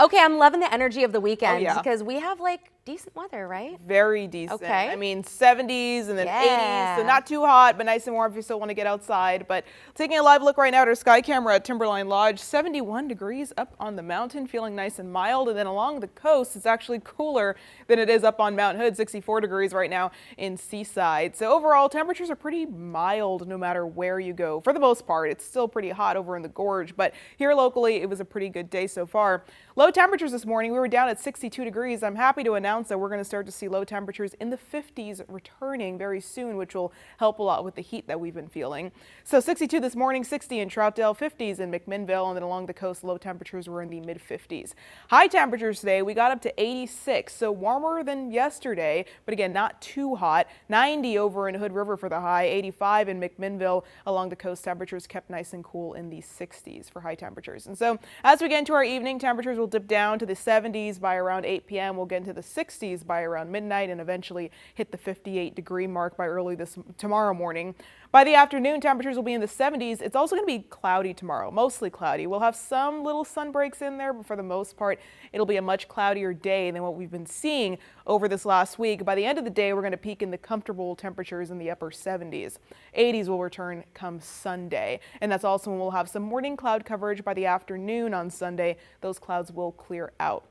Okay, I'm loving the energy of the weekend yeah. because we have like decent weather, right? Very decent. Okay. I mean, 70s and then 80s, so Yeah. not too hot, but nice and warm if you still want to get outside. But taking a live look right now at our sky camera at Timberline Lodge, 71 degrees up on the mountain, feeling nice and mild. And then along the coast, it's actually cooler than it is up on Mount Hood, 64 degrees right now in Seaside. So overall, temperatures are pretty mild no matter where you go. For the most part, it's still pretty hot over in the gorge, but here locally, it was a pretty good day so far. Low temperatures this morning, we were down at 62 degrees. I'm happy to announce that we're going to start to see low temperatures in the 50s returning very soon, which will help a lot with the heat that we've been feeling. So 62 this morning, 60 in Troutdale, 50s in McMinnville, and then along the coast, low temperatures were in the mid 50s. High temperatures today, we got up to 86, so warmer than yesterday, but again, not too hot. 90 over in Hood River for the high, 85 in McMinnville. Along the coast, temperatures kept nice and cool in the 60s for high temperatures. And so as we get into our evening, temperatures will dip down to the 70s by around 8 p.m. We'll get into the 60s by around midnight and eventually hit the 58-degree mark by early tomorrow morning. By the afternoon, temperatures will be in the 70s. It's also going to be cloudy tomorrow, mostly cloudy. We'll have some little sun breaks in there, but for the most part, it'll be a much cloudier day than what we've been seeing over this last week. By the end of the day, we're going to peak in the comfortable temperatures in the upper 70s. 80s will return come Sunday, and that's also when we'll have some morning cloud coverage. By the afternoon on Sunday, those clouds will clear out.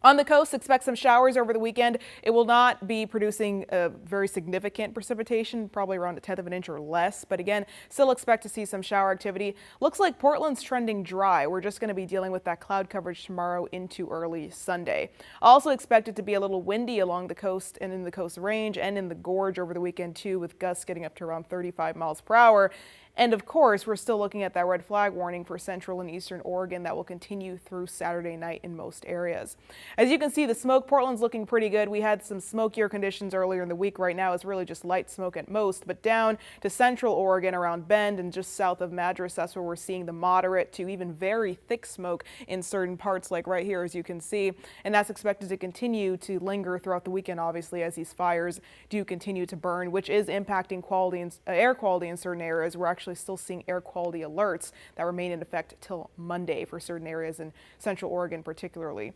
On the coast, expect some showers over the weekend. It will not be producing a very significant precipitation, probably around 1/10 of an inch or less. But again, still expect to see some shower activity. Looks like Portland's trending dry. We're just going to be dealing with that cloud coverage tomorrow into early Sunday. Also expect it to be a little windy along the coast and in the Coast Range and in the gorge over the weekend too, with gusts getting up to around 35 miles per hour. And of course, we're still looking at that red flag warning for central and eastern Oregon that will continue through Saturday night in most areas. As you can see, the smoke, Portland's looking pretty good. We had some smokier conditions earlier in the week. Right now, it's really just light smoke at most, but down to central Oregon around Bend and just south of Madras, that's where we're seeing the moderate to even very thick smoke in certain parts, like right here, as you can see. And that's expected to continue to linger throughout the weekend, obviously, as these fires do continue to burn, which is impacting air quality in certain areas. We're actually still seeing air quality alerts that remain in effect till Monday for certain areas in central Oregon particularly.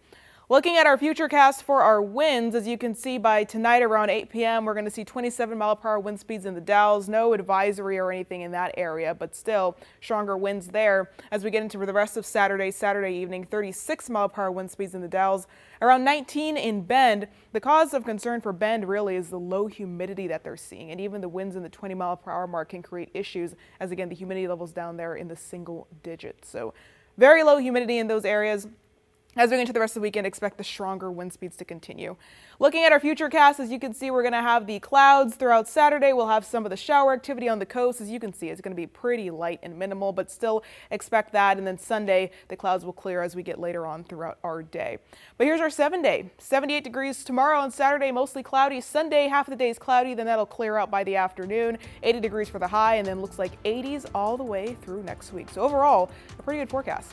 Looking at our futurecast for our winds, as you can see, by tonight around 8 p.m., we're going to see 27-mile-per-hour wind speeds in the Dalles. No advisory or anything in that area, but still stronger winds there. As we get into the rest of Saturday evening, 36-mile-per-hour wind speeds in the Dalles, around 19 in Bend. The cause of concern for Bend really is the low humidity that they're seeing, and even the winds in the 20-mile-per-hour mark can create issues, as again, the humidity levels down there in the single digits. So very low humidity in those areas. As we get into the rest of the weekend, expect the stronger wind speeds to continue. Looking at our futurecast, as you can see, we're going to have the clouds throughout Saturday. We'll have some of the shower activity on the coast. As you can see, it's going to be pretty light and minimal, but still expect that. And then Sunday, the clouds will clear as we get later on throughout our day. But here's our 7-day. 78 degrees tomorrow and Saturday, mostly cloudy. Sunday, half of the day is cloudy, then that'll clear out by the afternoon. 80 degrees for the high, and then looks like 80s all the way through next week. So overall, a pretty good forecast.